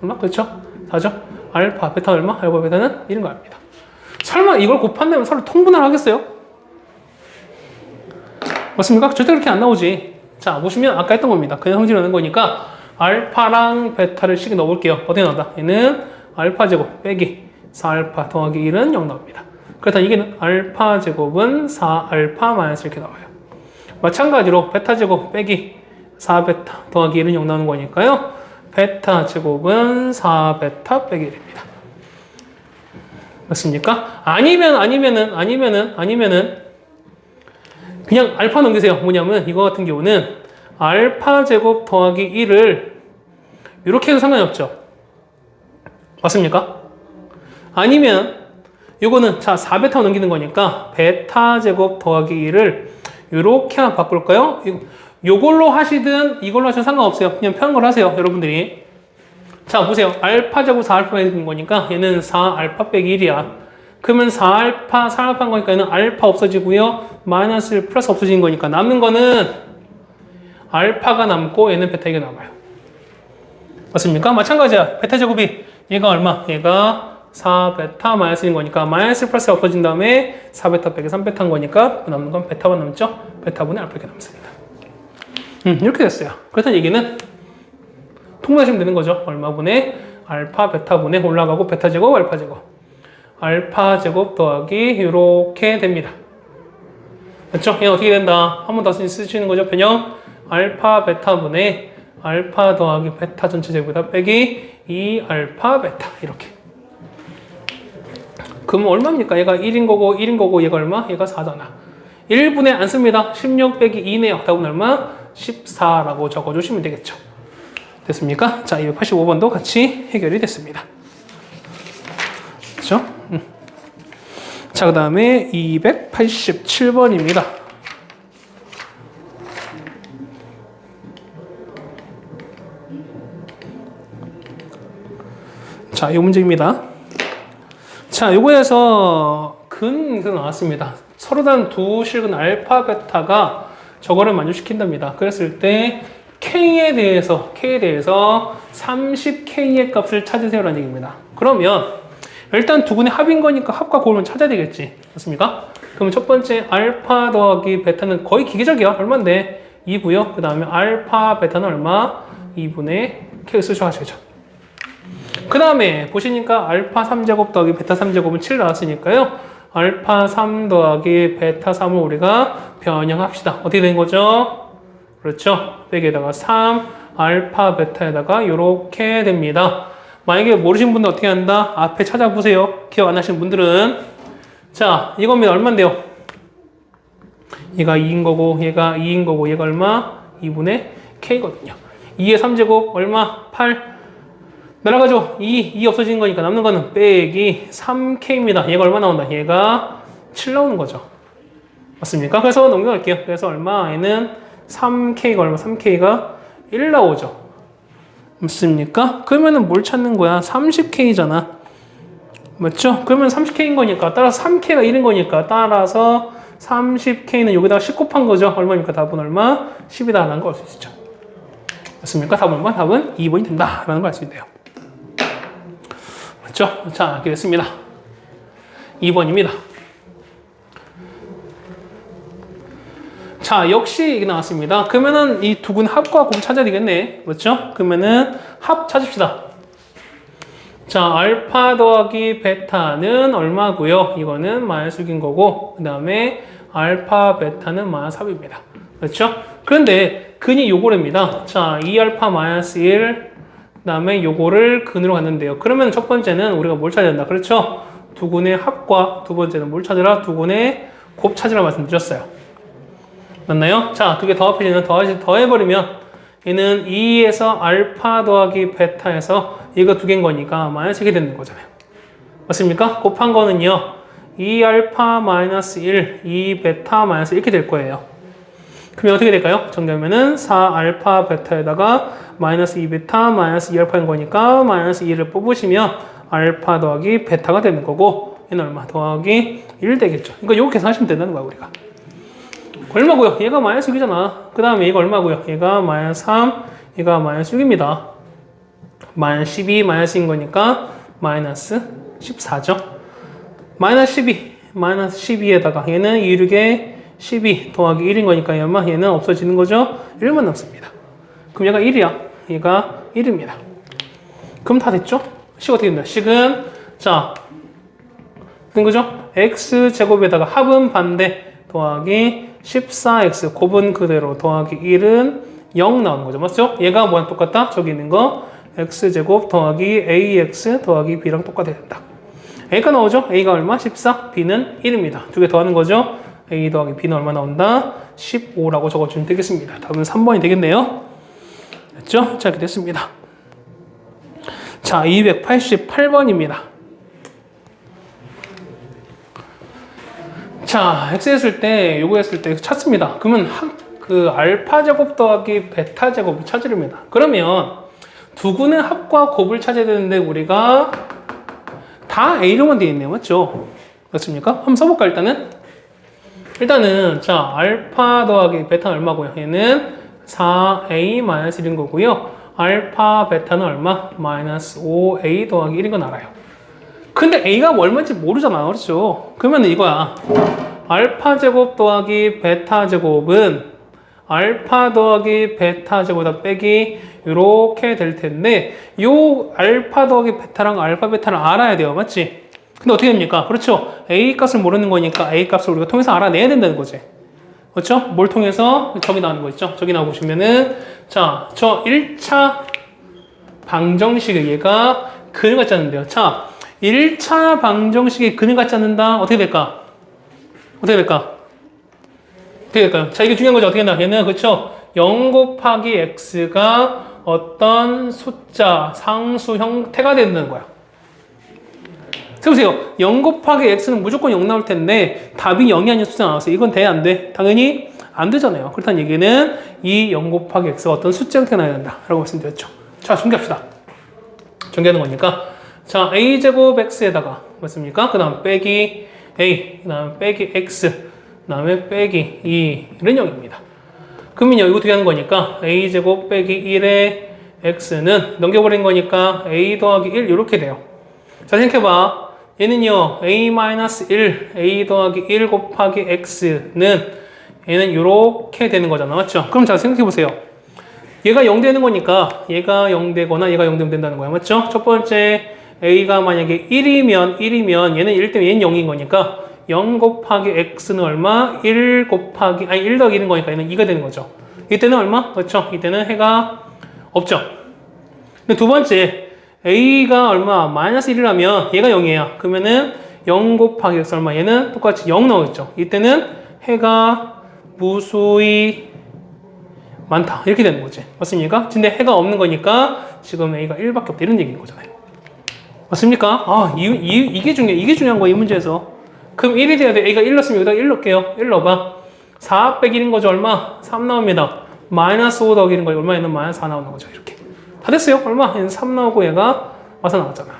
얼마? 그렇죠? 4죠? 알파 베타 얼마? 알파 베타는 1인 거 압니다. 설마 이걸 곱한다면 서로 통분을 하겠어요? 맞습니까? 절대 그렇게 안 나오지. 자, 보시면 아까 했던 겁니다. 그냥 성질을 넣는 거니까 알파랑 베타를 식에 넣어볼게요. 어떻게 나온다? 얘는 알파 제곱 빼기 4알파 더하기 1은 0 나옵니다. 그렇다면 이게 알파 제곱은 4알파 마이너스 이렇게 나와요. 마찬가지로 베타 제곱 빼기 4베타 더하기 1은 0 나오는 거니까요. 베타 제곱은 4베타 빼기 1입니다. 맞습니까? 아니면은 그냥 알파 넘기세요. 뭐냐면 이거 같은 경우는 알파 제곱 더하기 1을 이렇게 해도 상관이 없죠. 맞습니까? 아니면 이거는 자 4베타 넘기는 거니까 베타 제곱 더하기 1을 이렇게 하나 바꿀까요? 요걸로 하시든 이걸로 하셔도 상관없어요. 그냥 편한 걸 하세요. 여러분들이. 자 보세요. 알파 제곱 4알파 빼는 거니까 얘는 4알파 빼기 1이야. 그러면 4알파인 거니까 얘는 알파 없어지고요. 마이너스 1 플러스 없어지는 거니까 남는 거는 알파가 남고 얘는 베타 이게 남아요. 맞습니까? 마찬가지야. 베타 제곱이 얘가 얼마? 얘가 4베타 마이너스 1인 거니까 마이너스 플러스 없어진 다음에 4베타 빼기 3베타인 거니까 남는 건 베타만 남죠? 베타분의 알파 이렇게 남습니다. 이렇게 됐어요. 그렇다는 얘기는 통분하시면 되는 거죠. 얼마분의 알파 베타분의 올라가고 베타 제곱 알파 제곱 알파 제곱 더하기 이렇게 됩니다. 맞죠? 얘는 어떻게 된다? 한 번 더 쓰시는 거죠. 변형 알파 베타분의 알파 더하기 베타 전체 제곱에다 빼기 2알파 베타 이렇게. 그럼 얼마입니까? 얘가 1인 거고 얘가 얼마? 얘가 4잖아. 1분의 안 씁니다. 16 빼기 2네요. 답은 얼마? 14라고 적어주시면 되겠죠. 됐습니까? 자, 285번도 같이 해결이 됐습니다. 그렇죠? 자, 그 다음에 287번입니다. 자, 이 문제입니다. 자, 요거에서 근이 나왔습니다. 서로 다른 두 실근 알파, 베타가 저거를 만족시킨답니다. 그랬을 때 K에 대해서 30K의 값을 찾으세요라는 얘기입니다. 그러면 일단 두 군의 합인 거니까 합과 곱을 찾아야 되겠지. 맞습니까? 그러면 첫 번째 알파 더하기 베타는 거의 기계적이야. 얼마인데? 2고요. 그 다음에 알파, 베타는 얼마? 2분의 K를 쓰셔야죠. 그 다음에 보시니까 알파 3제곱 더하기 베타 3제곱은 7 나왔으니까요. 알파 3 더하기 베타 3을 우리가 변형합시다. 어떻게 된 거죠? 그렇죠. 빼기에다가 3, 알파 베타에다가 이렇게 됩니다. 만약에 모르신 분들 어떻게 한다? 앞에 찾아보세요. 기억 안 하시는 분들은. 자, 이겁니다. 얼마인데요? 얘가 2인 거고, 얘가 2인 거고, 얘가 얼마? 2분의 K거든요. 2의 3제곱 얼마? 8. 날아가죠. 2 없어지는 거니까 남는 거는 빼기 3K입니다. 얘가 얼마 나온다? 얘가 7 나오는 거죠. 맞습니까? 그래서 넘겨갈게요. 그래서 얼마? 얘는 3K가 얼마? 3K가 1 나오죠. 맞습니까? 그러면은 뭘 찾는 거야? 30K잖아. 맞죠? 그러면 30K인 거니까 따라서 3K가 1인 거니까 따라서 30K는 여기다가 10 곱한 거죠. 얼마입니까? 답은 얼마? 10이다 라는 걸 알 수 있죠. 맞습니까? 답은 얼마? 답은 2번이 된다 라는 걸 알 수 있네요. 맞죠? 자, 이렇게 됐습니다. 2번입니다. 자, 역시 이게 나왔습니다. 그러면은 이 두 군 합과 곱 찾아야 되겠네. 맞죠? 그러면은 합 찾읍시다. 자, 알파 더하기 베타는 얼마고요? 이거는 마이너스 6인 거고, 그 다음에 알파 베타는 마이너스 3입니다. 그렇죠? 그런데 근이 요거랍니다. 자, 2알파 마이너스 1, 그 다음에 요거를 근으로 갔는데요. 그러면 첫 번째는 우리가 뭘 찾아야 된다? 그렇죠? 두 군의 합과 두 번째는 뭘 찾으라? 두 군의 곱 찾으라 말씀드렸어요. 맞나요? 자, 두 개 더 합해지면 더해버리면 얘는 2에서 알파 더하기 베타에서 얘가 두 개인 거니까 마이너스 1이 되는 거잖아요. 맞습니까? 곱한 거는요. 2알파 마이너스 1, 2베타 마이너스 이렇게 될 거예요. 그러면 어떻게 될까요? 정리하면은 4알파 베타에다가 마이너스 2베타 마이너스 2알파인 거니까 마이너스 2를 뽑으시면 알파 더하기 베타가 되는 거고 얘는 얼마? 더하기 1 되겠죠. 그러니까 요거 계산하시면 된다는 거야 우리가. 얼마고요? 얘가 마이너스 6이잖아. 그 다음에 얘가 얼마고요? 얘가 마이너스 3, 얘가 마이너스 6입니다. 마이너스 12, 마이너스인 거니까 마이너스 14죠. 마이너스 12, 마이너스 12에다가 얘는 2, 6에 12 더하기 1인 거니까 얘는 없어지는 거죠. 1만 남습니다. 그럼 얘가 1이야. 얘가 1입니다. 그럼 다 됐죠? 식 어떻게 된다? 식은 자, 된 거죠? x제곱에다가 합은 반대 더하기 14x 곱은 그대로 더하기 1은 0 나오는 거죠. 맞죠? 얘가 뭐랑 똑같다? 저기 있는 거 x제곱 더하기 ax 더하기 b랑 똑같아야 된다. a가 나오죠? a가 얼마? 14, b는 1입니다. 두 개 더하는 거죠? a 더하기 b는 얼마 나온다? 15라고 적어주면 되겠습니다. 답은 3번이 되겠네요. 됐죠? 자, 이렇게 됐습니다. 자, 288번입니다. 자, x 했을 때, 요거 했을 때 찾습니다. 그러면 그 알파 제곱 더하기 베타 제곱을 찾으렵니다. 그러면 두근의 합과 곱을 찾아야 되는데 우리가 다 A로만 되어 있네요. 맞죠? 맞습니까? 한번 써볼까, 일단은? 자, 알파 더하기 베타는 얼마고요? 얘는 4A-1인 거고요. 알파 베타는 얼마? 마이너스 5A 더하기 1인 건 알아요. 근데 A가 얼마인지 모르잖아. 그렇죠? 그러면 이거야. 알파 제곱 더하기 베타 제곱은 알파 더하기 베타 제곱보다 빼기 이렇게 될 텐데 요 알파 더하기 베타랑 알파 베타를 알아야 돼요. 맞지? 근데 어떻게 됩니까? 그렇죠. A 값을 모르는 거니까 A 값을 우리가 통해서 알아내야 된다는 거지. 그렇죠? 뭘 통해서? 저기 나오는 거 있죠? 저기 나와보시면은 자, 저 1차 방정식의 얘가 근을 갖지 않는데요. 자, 1차 방정식의 근을 갖지 않는다. 어떻게 될까? 어떻게 될까? 어떻게 될까요? 자, 이게 중요한 거죠. 어떻게 된다? 얘는 그렇죠? 0 곱하기 x가 어떤 숫자, 상수 형태가 된다는 거야. 세보세요. 0 곱하기 x는 무조건 0 나올 텐데 답이 0이 아닌 숫자 나왔어요. 이건 돼? 안 돼? 당연히 안 되잖아요. 그렇다는 얘기는 이 0 곱하기 x가 어떤 숫자 형태가 나야 된다. 라고 말씀드렸죠. 자, 전개합시다. 전개하는 거니까. 자, a제곱 x에다가 맞습니까? 그 다음 빼기 a, 그 다음 빼기 x, 그 다음에 빼기 2는 0입니다. 그러면요, 이거 어떻게 하는 거니까 a제곱 빼기 1의 x는 넘겨버린 거니까 a 더하기 1 이렇게 돼요. 자, 생각해봐. 얘는요, a-1, a 더하기 1 곱하기 x는 얘는 이렇게 되는 거잖아. 맞죠? 그럼 자, 생각해보세요. 얘가 0 되는 거니까 얘가 0 되거나 얘가 0 되면 된다는 거야. 맞죠? 첫 번째 a가 만약에 1이면 얘는 1 때문에 얘는 0인 거니까 0 곱하기 x는 얼마? 1 곱하기 1 더하기 1인 거니까 얘는 2가 되는 거죠. 이때는 얼마? 그렇죠? 이때는 해가 없죠. 근데 두 번째 a가 얼마? 마이너스 1이라면 얘가 0이에요. 그러면은 0 곱하기 x 얼마? 얘는 똑같이 0 나오겠죠. 이때는 해가 무수히 많다. 이렇게 되는 거지. 맞습니까? 근데 해가 없는 거니까 지금 a가 1밖에 없다. 이런 얘기인 거잖아요. 맞습니까? 아, 이게 중요한 거야, 이 문제에서. 그럼 1이 돼야 돼. a가 1 넣었으면 여기다 1 넣을게요. 1 넣어봐. 4 빼기 1인 거죠. 얼마? 3 나옵니다. 마이너스 5 더하기 1인 거죠. 얼마? 얘는 마이너스 4 나오는 거죠. 이렇게. 다 됐어요. 얼마? 얘는 3 나오고 얘가 와서 나왔잖아.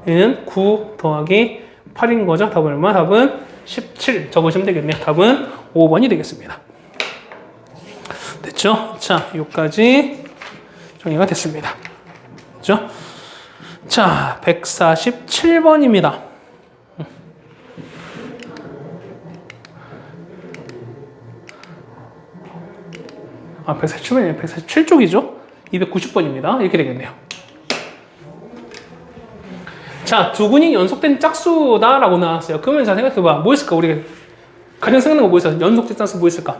얘는 9 더하기 8인 거죠. 답은 얼마? 답은 17 적으시면 되겠네요. 답은 5번이 되겠습니다. 됐죠? 자, 여기까지 정리가 됐습니다. 됐죠? 자, 147번입니다. 아, 147번이에요. 147쪽이죠? 290번입니다. 이렇게 되겠네요. 자, 두근이 연속된 짝수다라고 나왔어요. 그러면 자, 생각해봐. 뭐 있을까? 우리가 가장 생각나는 거 뭐 있어? 연속된 짝수 뭐 있을까?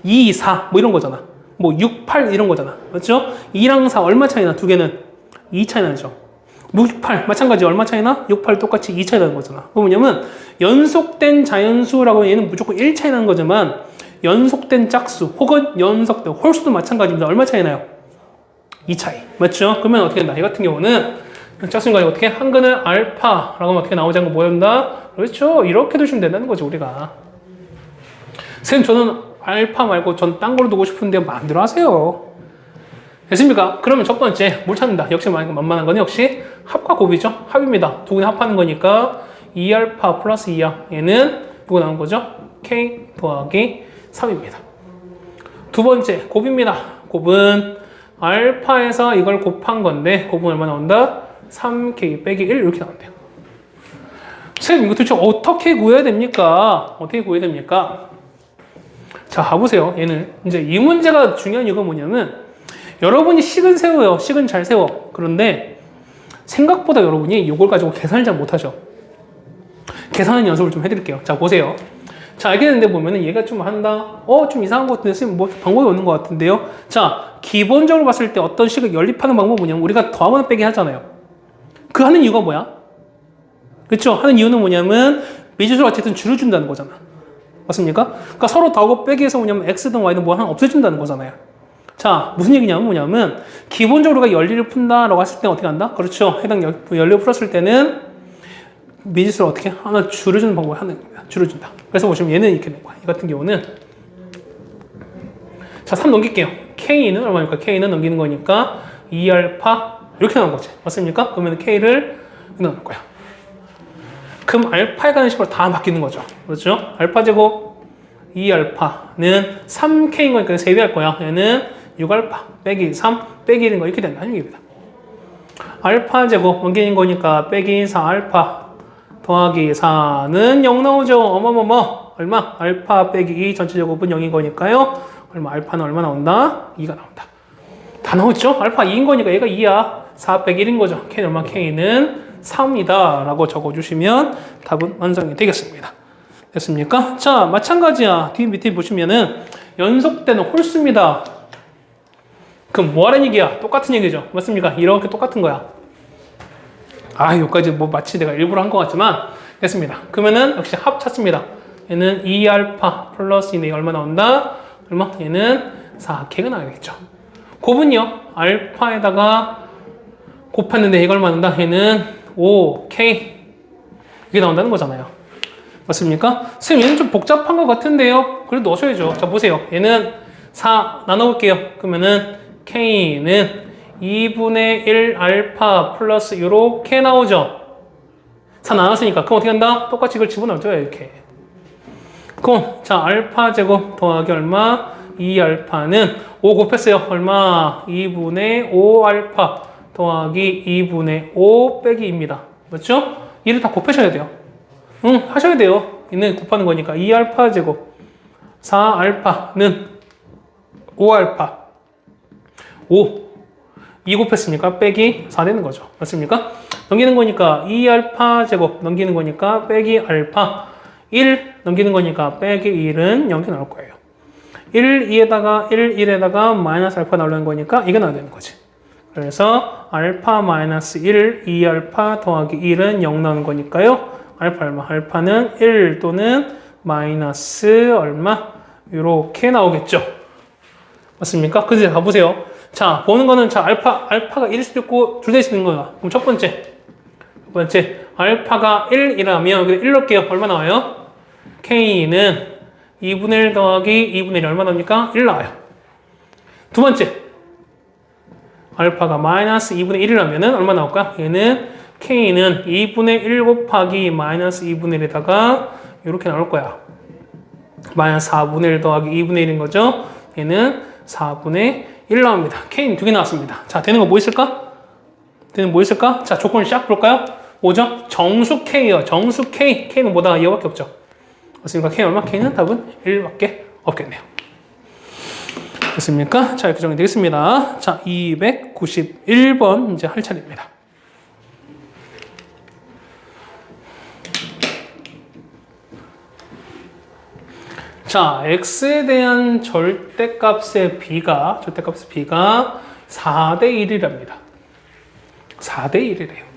2, 4, 뭐 이런 거잖아. 뭐 6, 8 이런 거잖아. 맞죠? 2랑 4 얼마 차이나? 두 개는 2 차이 나죠. 6, 8 마찬가지 얼마 차이나? 6, 8 똑같이 2 차이 나는 거잖아. 뭐냐면 연속된 자연수라고 하면 얘는 무조건 1 차이 나는 거지만 연속된 짝수 혹은 연속된 홀수도 마찬가지입니다. 얼마 차이 나요? 2 차이. 맞죠? 그러면 어떻게 된다? 이 같은 경우는 짝수인가 어떻게 한근을 알파라고 하면 어떻게 나오지 않고 뭐 한다? 그렇죠. 이렇게 두시면 된다는 거죠, 우리가. 선생님, 저는 알파 말고 전 딴 걸로 두고 싶은데 마음대로 하세요. 됐습니까? 그러면 첫 번째 뭘 찾는다? 역시 만만한 건 역시 합과 곱이죠. 합입니다. 두 개 합하는 거니까 2알파 플러스 2야. 얘는 누구 나온 거죠? k 더하기 3입니다. 두 번째 곱입니다. 곱은 알파에서 이걸 곱한 건데 곱은 얼마 나온다? 3k 빼기 1 이렇게 나온대요. 선생님, 이거 도대체 어떻게 구해야 됩니까? 어떻게 구해야 됩니까? 자, 봐보세요. 얘는 이제 이 문제가 중요한 이유가 뭐냐면 여러분이 식은 세워요. 식은 잘 세워. 그런데 생각보다 여러분이 이걸 가지고 계산을 잘 못하죠. 계산하는 연습을 좀 해드릴게요. 자, 보세요. 자, 알게 되는데 보면은 얘가 좀 한다. 좀 이상한 것 같은데, 선생님 뭐 방법이 없는 것 같은데요. 자, 기본적으로 봤을 때 어떤 식을 연립하는 방법은 뭐냐면 우리가 더하거나 빼기 하잖아요. 그 하는 이유가 뭐야? 그렇죠? 하는 이유는 뭐냐면 미지수를 어쨌든 줄여준다는 거잖아. 맞습니까? 그러니까 서로 더하고 빼기해서 뭐냐면 x든 y든 뭐 하나 없애준다는 거잖아요. 자, 무슨 얘기냐면 뭐냐면 기본적으로 우리가 연리를 푼다라고 했을 때는 어떻게 한다? 그렇죠. 해당 연리를 풀었을 때는 미지수를 어떻게 하나 줄여주는 방법을 하는 거야. 줄여준다. 그래서 보시면 얘는 이렇게 된 거야. 이 같은 경우는 자, 3 넘길게요. K는 얼마니까? K는 넘기는 거니까 2알파 이렇게 나온 거지. 맞습니까? 그러면 K를 넣을 거야. 그럼 알파에 관한 식으로 다 바뀌는 거죠. 그렇죠? 알파 제곱 2알파는 3K인 거니까 3배 할 거야. 얘는 6알파 빼기 3 빼기 1인 거 이렇게 된다는 얘기입니다. 알파 제곱 넘기는 거니까 빼기 4알파 더하기 4는 0 나오죠. 어머머머 얼마? 알파 빼기 2 전체 제곱은 0인 거니까요. 얼마? 알파는 얼마 나온다? 2가 나온다. 다 나오죠? 알파 2인 거니까 얘가 2야. 4 빼기 1인 거죠. K는 얼마? K는 3이다 라고 적어주시면 답은 완성이 되겠습니다. 됐습니까? 자, 마찬가지야. 뒤 밑에 보시면은 연속되는 홀수입니다. 그럼 뭐 하는 얘기야? 똑같은 얘기죠. 맞습니까? 이렇게 똑같은 거야. 여기까지 뭐 마치 내가 일부러 한 것 같지만 됐습니다. 그러면은 역시 합 찾습니다. 얘는 2알파 플러스 2네 얼마 나온다? 얼마? 얘는 4K가 나와야겠죠. 곱은요. 알파에다가 곱했는데 이걸 얼마난다? 얘는 5K 이게 나온다는 거잖아요. 맞습니까? 선생님 얘는 좀 복잡한 것 같은데요. 그래도 넣으셔야죠. 자 보세요. 얘는 4 나눠볼게요. 그러면은 K는 2분의 1 알파 플러스 이렇게 나오죠. 4 나눴으니까 그럼 어떻게 한다? 똑같이 이걸 집어넣어줘요. 이렇게. 그럼 자 알파 제곱 더하기 얼마? 2알파는 5 곱했어요. 얼마? 2분의 5 알파 더하기 2분의 5 빼기 2입니다. 맞죠? 이를 다 곱하셔야 돼요. 하셔야 돼요. 얘는 곱하는 거니까 2알파 제곱 4알파는 5알파 5 2 곱했으니까 빼기 4 되는 거죠. 맞습니까? 넘기는 거니까 2알파 제곱 넘기는 거니까 빼기 알파 1 넘기는 거니까 빼기 1은 0이 나올 거예요. 1, 2에다가 1, 1에다가 마이너스 알파 나오는 거니까 이게 나와야 되는 거지. 그래서 알파 마이너스 1, 2알파 더하기 1은 0 나오는 거니까요. 알파 얼마? 알파는 1 또는 마이너스 얼마? 이렇게 나오겠죠. 맞습니까? 그래서 가보세요. 자, 보는 거는 자 알파가 1일 수도 있고 둘 다 있을 수 있는 거야. 그럼 첫 번째 알파가 1이라면 1 넣을게요. 얼마 나와요? K는 2분의 1 더하기 2분의 1이 얼마 나옵니까? 1 나와요. 두 번째 알파가 마이너스 2분의 1이라면 얼마 나올까? 얘는 K는 2분의 1 곱하기 마이너스 2분의 1에다가 이렇게 나올 거야. 마이너스 4분의 1 더하기 2분의 1인 거죠. 얘는 4분의 1 나옵니다. K는 두 개 나왔습니다. 자, 되는 거 뭐 있을까? 되는 뭐 있을까? 자, 조건을 시작 볼까요? 뭐죠? 정수 K요. 정수 K. K는 뭐다? 이거밖에 없죠. 맞습니까? K 얼마? K는 답은 1밖에 없겠네요. 됐습니까? 자, 이렇게 정리되겠습니다. 자, 291번 이제 할 차례입니다. 자, x에 대한 절대값의 b가 4대 1이랍니다. 4대 1이래요.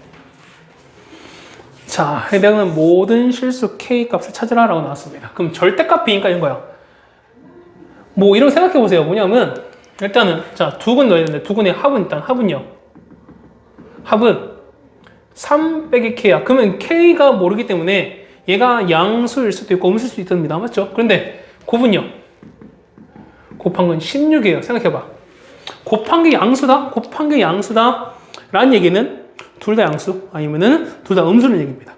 자, 해당하는 모든 실수 k 값을 찾으라라고 나왔습니다. 그럼 절대값 b니까 이런 거야. 뭐 이런 거 생각해 보세요. 뭐냐면 일단은 자, 두 근 넣어야 되는데 두 근의 합은 일단 합은요. 합은 3 빼기 k야. 그러면 k가 모르기 때문에 얘가 양수일 수도 있고 음수일 수도 있답니다. 맞죠? 그런데 곱은요. 곱한 건 16이에요. 생각해봐. 곱한 게 양수다? 곱한 게 양수다? 라는 얘기는 둘 다 양수 아니면은 둘 다 음수는 얘기입니다.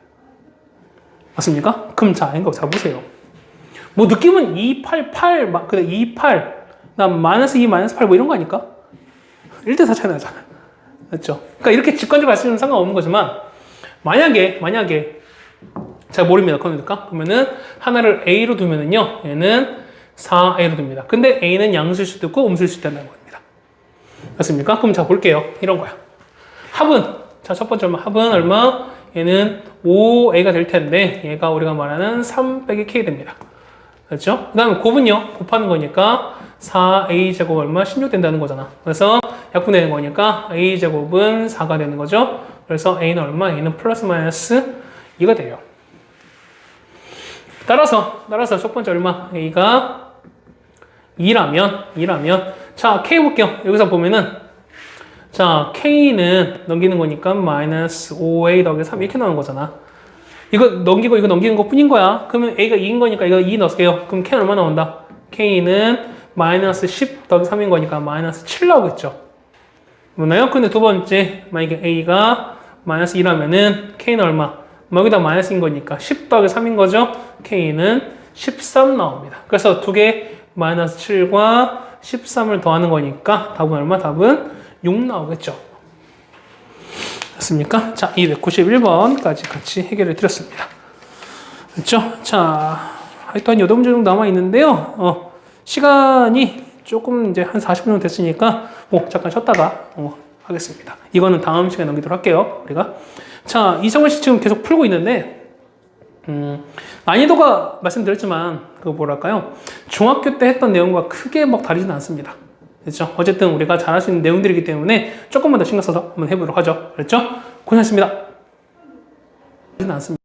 맞습니까? 그럼 자, 이거 잡으세요. 뭐 느낌은 2, 8, 8, 그래 2, 8, 나 마이너스 2, 마이너스 8 뭐 이런 거 아닐까? 1대4 차이 나잖아. 맞죠? 그러니까 이렇게 직관적으로 말씀드리면 상관없는 거지만 만약에 잘 모릅니다. 그러면은 하나를 A로 두면은요. 얘는 4A로 둡니다. 근데 A는 양수일 수도 있고 음수일 수도 있다는 겁니다. 맞습니까? 그럼 자 볼게요. 이런 거야. 합은 자, 첫 번째 합은 얼마? 얘는 5A가 될 텐데 얘가 우리가 말하는 3 빼기 K 됩니다. 그렇죠? 그 다음에 곱은요, 곱하는 거니까 4a제곱 얼마? 16 된다는 거잖아. 그래서 약분되는 거니까 a제곱은 4가 되는 거죠. 그래서 a는 얼마? a는 플러스 마이너스 2가 돼요. 따라서 첫 번째 얼마? a가 2라면 자, k 볼게요. 여기서 보면은 자, k는 넘기는 거니까 마이너스 5a 더하기 3 이렇게 나오는 거잖아. 이거 넘기고 이거 넘기는 것 뿐인 거야. 그러면 a가 2인 거니까 이거 2 넣을게요. 그럼 k는 얼마 나온다? k는 마이너스 10 더하기 3인 거니까 마이너스 7 나오겠죠. 맞나요? 근데 두 번째, 만약에 a가 마이너스 2라면은 k는 얼마? 여기다 마이너스인 거니까 10 더하기 3인 거죠. k는 13 나옵니다. 그래서 두 개 마이너스 7과 13을 더하는 거니까 답은 얼마? 답은 6 나오겠죠. 됐습니까? 자, 291번까지 같이 해결해 드렸습니다. 그렇죠? 자, 하여튼 요 문제 정도 남아 있는데요. 시간이 조금 이제 한 40분 정도 됐으니까 잠깐 쉬었다가 하겠습니다. 이거는 다음 시간에 넘기도록 할게요. 우리가 자, 이성원씨 지금 계속 풀고 있는데 난이도가 말씀드렸지만 뭐랄까요? 중학교 때 했던 내용과 크게 막 다르지는 않습니다. 그렇죠? 어쨌든 우리가 잘할 수 있는 내용들이기 때문에 조금만 더 신경 써서 한번 해보도록 하죠. 그렇죠? 고생하셨습니다. 않습니다.